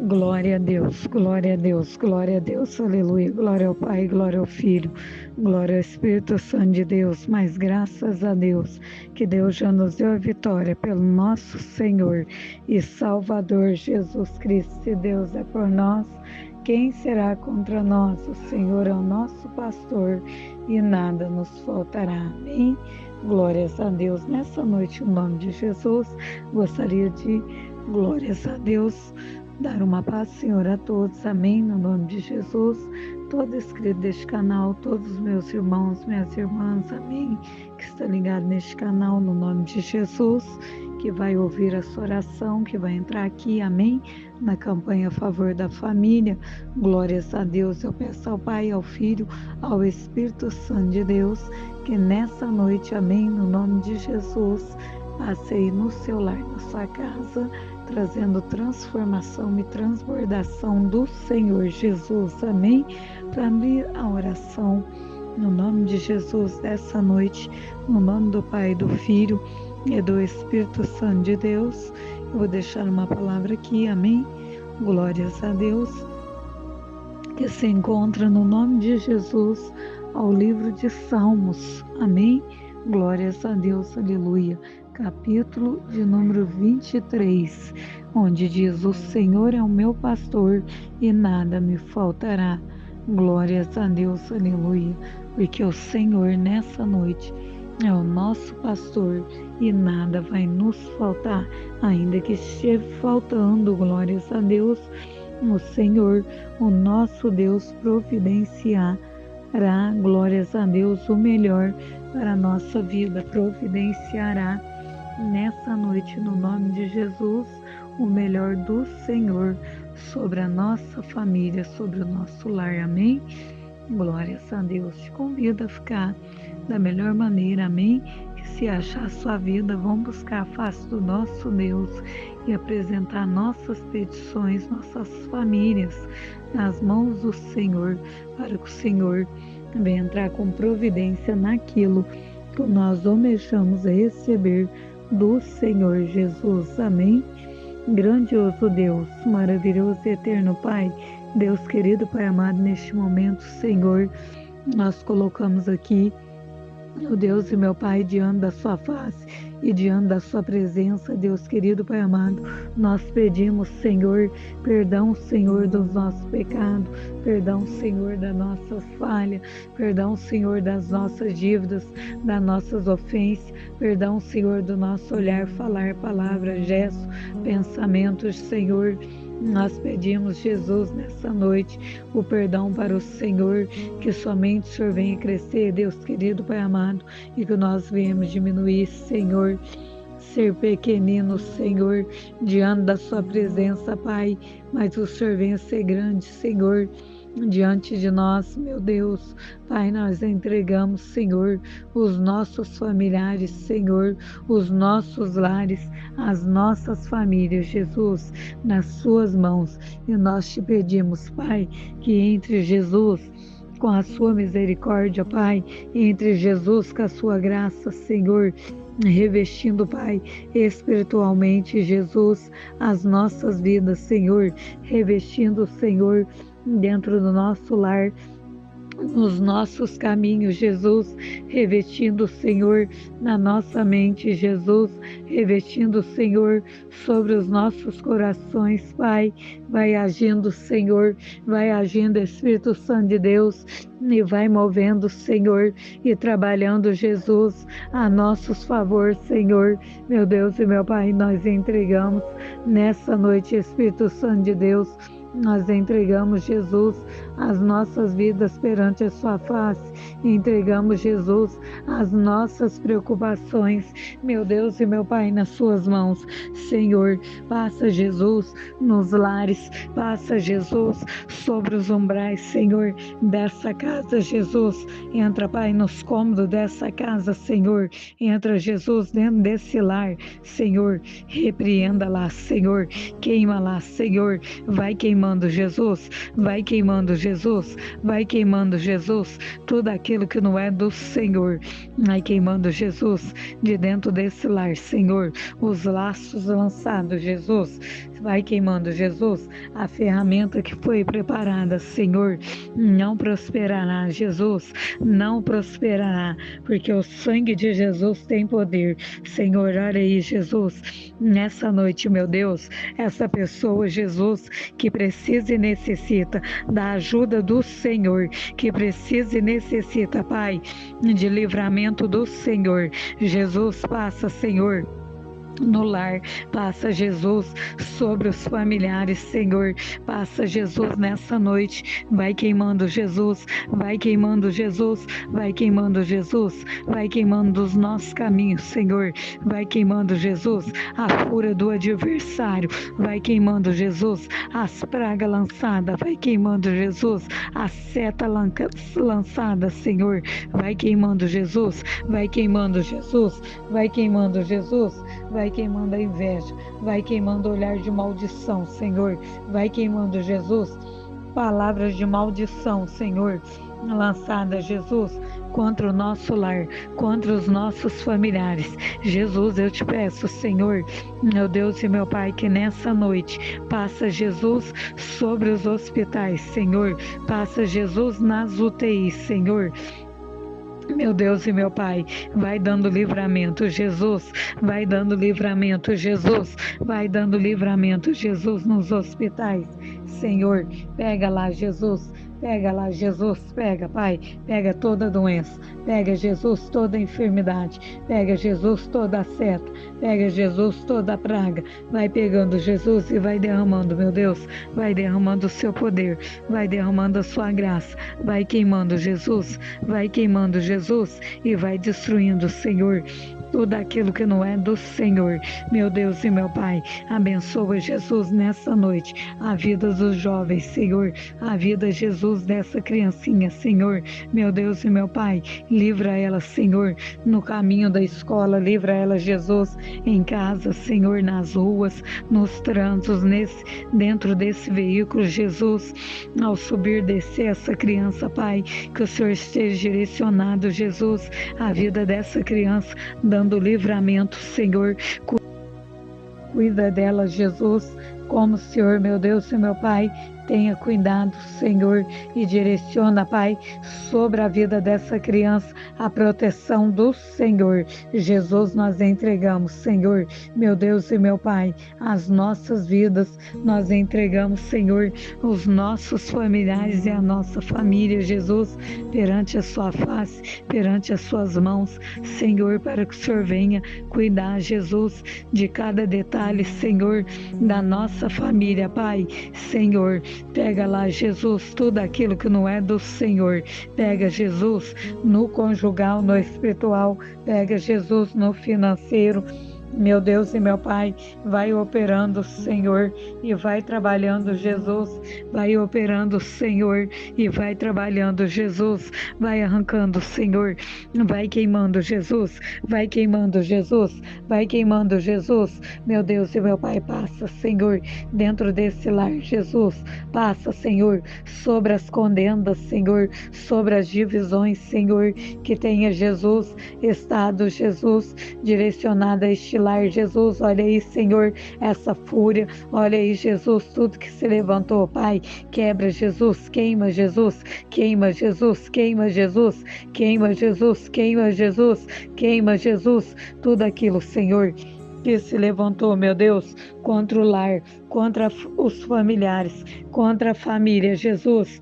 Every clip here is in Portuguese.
Glória a Deus, glória a Deus, glória a Deus, aleluia, glória ao Pai, glória ao Filho, glória ao Espírito Santo de Deus, mas graças a Deus, que Deus já nos deu a vitória pelo nosso Senhor e Salvador Jesus Cristo. Se Deus é por nós, quem será contra nós? O Senhor é o nosso pastor e nada nos faltará. Amém? Glórias a Deus. Nessa noite, em nome de Jesus, gostaria de, glórias a Deus, dar uma paz, Senhor, a todos, amém, no nome de Jesus, todo inscrito deste canal, todos os meus irmãos, minhas irmãs, amém, que está ligado neste canal, no nome de Jesus, que vai ouvir a sua oração, que vai entrar aqui, amém, na campanha a favor da família. Glórias a Deus. Eu peço ao Pai, ao Filho, ao Espírito Santo de Deus, que nessa noite, amém, no nome de Jesus, passe aí no seu lar, na sua casa, trazendo transformação e transbordação do Senhor Jesus, amém? Para abrir a oração, no nome de Jesus, dessa noite, no nome do Pai, do Filho e do Espírito Santo de Deus, eu vou deixar uma palavra aqui, amém? Glórias a Deus, que se encontra no nome de Jesus, ao livro de Salmos, amém? Glórias a Deus, aleluia. Capítulo de número 23, onde diz: o Senhor é o meu pastor e nada me faltará. Glórias a Deus, aleluia, porque o Senhor nessa noite é o nosso pastor e nada vai nos faltar, ainda que esteja faltando, glórias a Deus, o Senhor, o nosso Deus, providenciará, glórias a Deus, o melhor para a nossa vida, providenciará nessa noite, no nome de Jesus, o melhor do Senhor sobre a nossa família, sobre o nosso lar, amém? Glórias a Deus. Te convido a ficar da melhor maneira, amém? Que se achar a sua vida, vamos buscar a face do nosso Deus e apresentar nossas petições, nossas famílias nas mãos do Senhor, para que o Senhor venha entrar com providência naquilo que nós almejamos receber do Senhor Jesus, amém? Grandioso Deus, maravilhoso e eterno Pai, Deus querido, Pai amado, neste momento, Senhor, nós colocamos aqui, meu Deus e meu Pai, diante da sua face e diante da sua presença, Deus querido, Pai amado, nós pedimos, Senhor, perdão, Senhor, dos nossos pecados, perdão, Senhor, das nossas falhas, perdão, Senhor, das nossas dívidas, das nossas ofensas, perdão, Senhor, do nosso olhar, falar, palavra, gesto, pensamentos, Senhor. Nós pedimos, Jesus, nessa noite, o perdão para o Senhor, que somente o Senhor venha crescer, Deus querido, Pai amado, e que nós venhamos diminuir, Senhor, ser pequenino, Senhor, diante da sua presença, Pai, mas o Senhor venha ser grande, Senhor, diante de nós, meu Deus, Pai, nós entregamos, Senhor, os nossos familiares, Senhor, os nossos lares, as nossas famílias, Jesus, nas suas mãos, e nós te pedimos, Pai, que entre Jesus com a sua misericórdia, Pai, entre Jesus com a sua graça, Senhor, revestindo, Pai, espiritualmente, Jesus, as nossas vidas, Senhor, revestindo, Senhor, dentro do nosso lar, nos nossos caminhos, Jesus, revestindo o Senhor na nossa mente, Jesus, revestindo o Senhor sobre os nossos corações, Pai, vai agindo, Senhor, vai agindo, Espírito Santo de Deus, e vai movendo, Senhor, e trabalhando, Jesus, a nossos favor, Senhor, meu Deus e meu Pai, nós entregamos nessa noite, Espírito Santo de Deus, nós entregamos, Jesus, as nossas vidas perante a sua face, entregamos, Jesus, as nossas preocupações, meu Deus e meu Pai, nas suas mãos, Senhor, passa, Jesus, nos lares, passa, Jesus, sobre os umbrais, Senhor, dessa casa, Jesus, entra, Pai, nos cômodos dessa casa, Senhor, entra, Jesus, dentro desse lar, Senhor, repreenda lá, Senhor, queima lá, Senhor, vai queimando, Jesus, vai queimando, Jesus, vai queimando, Jesus, tudo aquilo que não é do Senhor, vai queimando, Jesus, de dentro desse lar, Senhor, os laços lançados, Jesus, vai queimando, Jesus, a ferramenta que foi preparada, Senhor, não prosperará, Jesus, não prosperará, porque o sangue de Jesus tem poder. Senhor, olha aí, Jesus, nessa noite, meu Deus, essa pessoa, Jesus, que precisa e necessita da ajuda do Senhor, que precisa e necessita, Pai, de livramento do Senhor. Jesus, passa, Senhor, no lar, passa, Jesus, sobre os familiares, Senhor, passa, Jesus, nessa noite, vai queimando, Jesus, vai queimando, Jesus, vai queimando, Jesus, vai queimando os nossos caminhos, Senhor, vai queimando, Jesus, a fúria do adversário, vai queimando, Jesus, as pragas lançadas, vai queimando, Jesus, a seta lançada, Senhor, vai queimando, Jesus, vai queimando, Jesus, vai queimando, Jesus, vai queimando a inveja, vai queimando o olhar de maldição, Senhor, vai queimando, Jesus, palavras de maldição, Senhor, lançada, Jesus, contra o nosso lar, contra os nossos familiares. Jesus, eu te peço, Senhor, meu Deus e meu Pai, que nessa noite passa, Jesus, sobre os hospitais, Senhor, passa, Jesus, nas UTIs, Senhor. Meu Deus e meu Pai, vai dando livramento, Jesus, vai dando livramento, Jesus, vai dando livramento, Jesus, nos hospitais. Senhor, pega lá, Jesus, pega lá, Jesus, pega, Pai, pega toda doença, pega, Jesus, toda enfermidade, pega, Jesus, toda seta, pega, Jesus, toda praga, vai pegando, Jesus, e vai derramando, meu Deus, vai derramando o seu poder, vai derramando a sua graça, vai queimando, Jesus, vai queimando, Jesus, e vai destruindo, Senhor, tudo aquilo que não é do Senhor. Meu Deus e meu Pai, abençoa, Jesus, nessa noite, a vida dos jovens, Senhor, a vida, Jesus, dessa criancinha, Senhor, meu Deus e meu Pai, livra ela, Senhor, no caminho da escola, livra ela, Jesus, em casa, Senhor, nas ruas, nos trânsitos, dentro desse veículo, Jesus, ao subir, descer essa criança, Pai, que o Senhor esteja direcionado, Jesus, a vida dessa criança, dando livramento, Senhor, cuida dela, Jesus, como o Senhor, meu Deus e meu Pai, tenha cuidado, Senhor, e direciona, Pai, sobre a vida dessa criança, a proteção do Senhor. Jesus, nós entregamos, Senhor, meu Deus e meu Pai, as nossas vidas, nós entregamos, Senhor, os nossos familiares e a nossa família, Jesus, perante a sua face, perante as suas mãos, Senhor, para que o Senhor venha cuidar, Jesus, de cada detalhe, Senhor, da nossa família, Pai, Senhor, pega lá, Jesus, tudo aquilo que não é do Senhor. Pega, Jesus, no conjugal, no espiritual. Pega, Jesus, no financeiro. Meu Deus e meu Pai, vai operando, Senhor, e vai trabalhando, Jesus, vai operando, Senhor, e vai trabalhando, Jesus, vai arrancando, Senhor, vai queimando, Jesus, vai queimando, Jesus, vai queimando, Jesus, meu Deus e meu Pai, passa, Senhor, dentro desse lar, Jesus, passa, Senhor, sobre as contendas, Senhor, sobre as divisões, Senhor, que tenha, Jesus, estado, Jesus, direcionado a este lar, Jesus, olha aí, Senhor, essa fúria, olha aí, Jesus, tudo que se levantou, Pai, quebra, Jesus, queima, Jesus, queima, Jesus, queima, Jesus, queima, Jesus, queima, Jesus, queima, Jesus, tudo aquilo, Senhor, que se levantou, meu Deus, contra o lar, contra os familiares, contra a família, Jesus.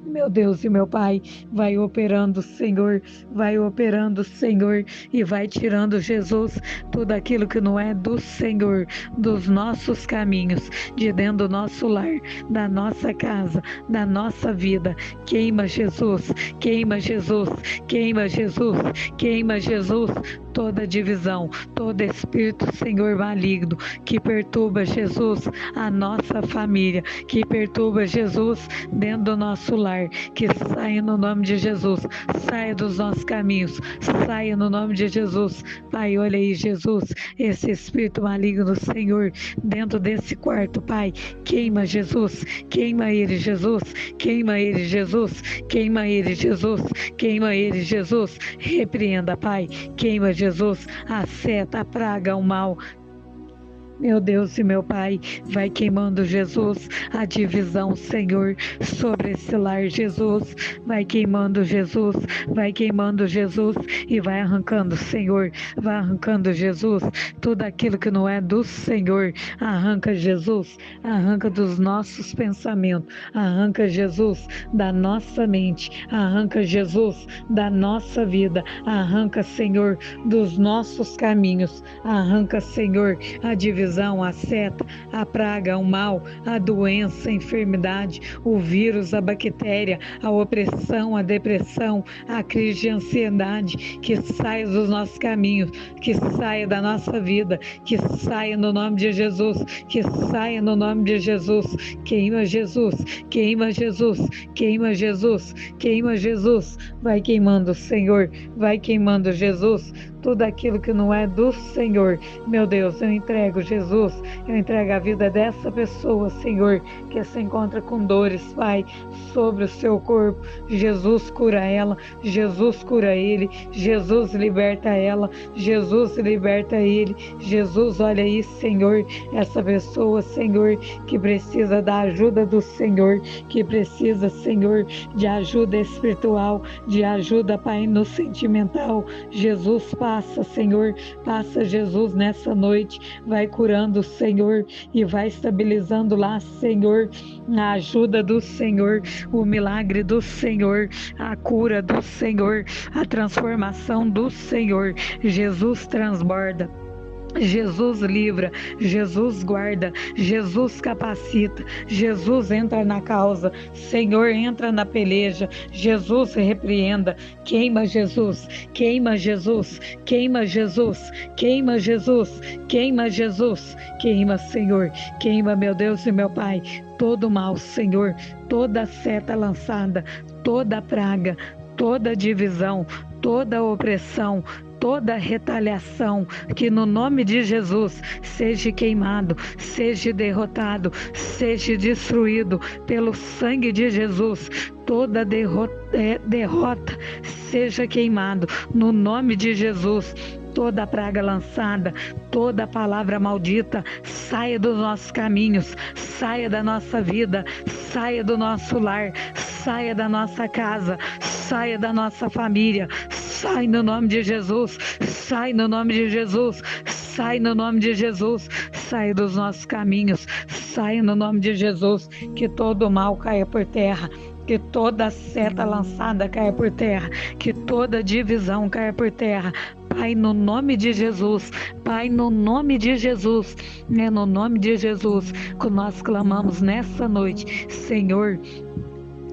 Meu Deus e meu Pai, vai operando, Senhor, vai operando, Senhor, e vai tirando, Jesus, tudo aquilo que não é do Senhor, dos nossos caminhos, de dentro do nosso lar, da nossa casa, da nossa vida. Queima, Jesus, queima, Jesus, queima, Jesus, queima, Jesus, toda divisão, todo espírito, Senhor, maligno, que perturba, Jesus, a nossa família, que perturba, Jesus, dentro do nosso lar, que saia no nome de Jesus, saia dos nossos caminhos, saia no nome de Jesus. Pai, olha aí, Jesus, esse espírito maligno, Senhor, dentro desse quarto, Pai, queima, Jesus, queima ele, Jesus, queima ele, Jesus, queima ele, Jesus, queima ele, Jesus, repreenda, Pai, queima, Jesus, a seta, a praga, o mal, Meu Deus e meu Pai, vai queimando, Jesus, a divisão, Senhor, sobre esse lar, Jesus. Vai queimando, Jesus, vai queimando, Jesus, e vai arrancando, Senhor, vai arrancando, Jesus, tudo aquilo que não é do Senhor. Arranca, Jesus, arranca dos nossos pensamentos, arranca, Jesus, da nossa mente, arranca, Jesus, da nossa vida, arranca, Senhor, dos nossos caminhos, arranca, Senhor, a divisão, a seta, a praga, o mal, a doença, a enfermidade, o vírus, a bactéria, a opressão, a depressão, a crise de ansiedade, que saia dos nossos caminhos, que saia da nossa vida, que saia no nome de Jesus, que saia no nome de Jesus. Queima, Jesus, queima, Jesus, queima, Jesus, queima, Jesus. Vai queimando, Senhor, vai queimando, Jesus, tudo aquilo que não é do Senhor. Meu Deus, eu entrego, Jesus, eu entrego a vida dessa pessoa, Senhor, que se encontra com dores, Pai, sobre o seu corpo. Jesus cura ela, Jesus cura ele, Jesus liberta ela, Jesus liberta ele. Jesus, olha aí, Senhor, essa pessoa, Senhor, que precisa da ajuda do Senhor, que precisa, Senhor, de ajuda espiritual, de ajuda, Pai, no sentimental. Jesus, passa, Senhor, passa, Jesus, nessa noite, vai curando, Senhor, e vai estabilizando lá, Senhor, a ajuda do Senhor, o milagre do Senhor, a cura do Senhor, a transformação do Senhor. Jesus transborda, Jesus livra, Jesus guarda, Jesus capacita, Jesus entra na causa, Senhor entra na peleja, Jesus repreenda, queima, Jesus, queima, Jesus, queima, Jesus, queima, Jesus, queima, Jesus, queima, Senhor, queima, meu Deus e meu Pai, todo mal, Senhor, toda seta lançada, toda praga, toda divisão, toda opressão, toda retaliação, que no nome de Jesus seja queimado, seja derrotado, seja destruído pelo sangue de Jesus. Toda derrota seja queimado no nome de Jesus. Toda praga lançada, toda palavra maldita, saia dos nossos caminhos, saia da nossa vida, saia do nosso lar, saia da nossa casa, saia da nossa família, sai no nome de Jesus, sai no nome de Jesus, sai no nome de Jesus, sai dos nossos caminhos, sai no nome de Jesus, que todo mal caia por terra, que toda seta lançada caia por terra, que toda divisão caia por terra. Pai, no nome de Jesus, Pai, no nome de Jesus, é no nome de Jesus que nós clamamos nessa noite, Senhor.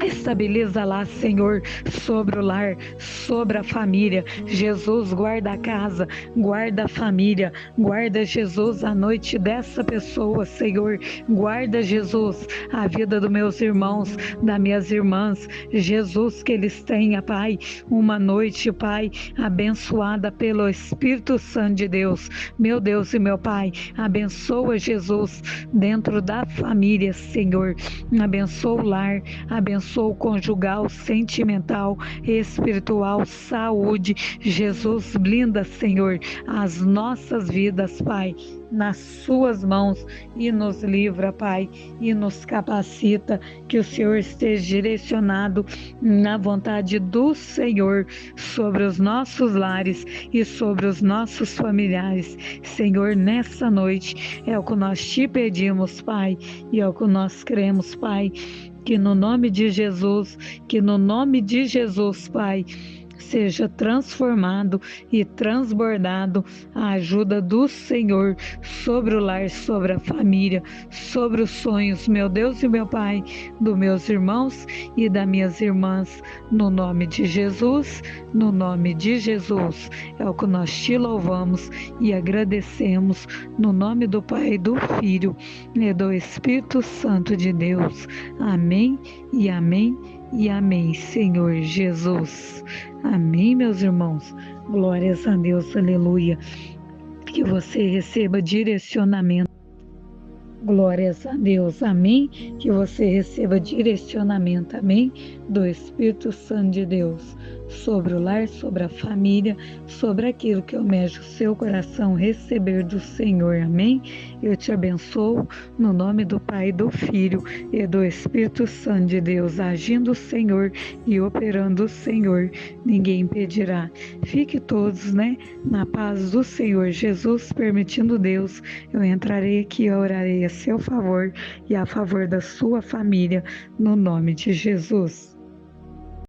Estabiliza lá, Senhor, sobre o lar, sobre a família. Jesus, guarda a casa, guarda a família, guarda, Jesus, a noite dessa pessoa, Senhor. Guarda, Jesus, a vida dos meus irmãos, das minhas irmãs. Jesus, que eles tenham, Pai, uma noite, Pai, abençoada pelo Espírito Santo de Deus. Meu Deus e meu Pai, abençoa, Jesus, dentro da família, Senhor. Abençoa o lar, abençoa o conjugal, sentimental, espiritual, saúde. Jesus, blinda, Senhor, as nossas vidas, Pai, nas suas mãos, e nos livra, Pai, e nos capacita, que o Senhor esteja direcionado na vontade do Senhor sobre os nossos lares e sobre os nossos familiares. Senhor, nessa noite é o que nós te pedimos, Pai, e é o que nós cremos, Pai, que no nome de Jesus, que no nome de Jesus, Pai, seja transformado e transbordado a ajuda do Senhor sobre o lar, sobre a família, sobre os sonhos, meu Deus e meu Pai, dos meus irmãos e das minhas irmãs, no nome de Jesus, no nome de Jesus. É o que nós te louvamos e agradecemos, no nome do Pai, do Filho e do Espírito Santo de Deus. Amém e amém e amém, Senhor Jesus. Amém, meus irmãos. Glórias a Deus, aleluia. Que você receba direcionamento Glórias a Deus, amém. Que você receba direcionamento, amém, do Espírito Santo de Deus sobre o lar, sobre a família, sobre aquilo que almeja o seu coração receber do Senhor, amém. Eu te abençoo no nome do Pai, do Filho e do Espírito Santo de Deus, agindo o Senhor e operando o Senhor, ninguém impedirá. Fique todos, na paz do Senhor Jesus, permitindo Deus, eu entrarei aqui e orarei a seu favor e a favor da sua família, no nome de Jesus.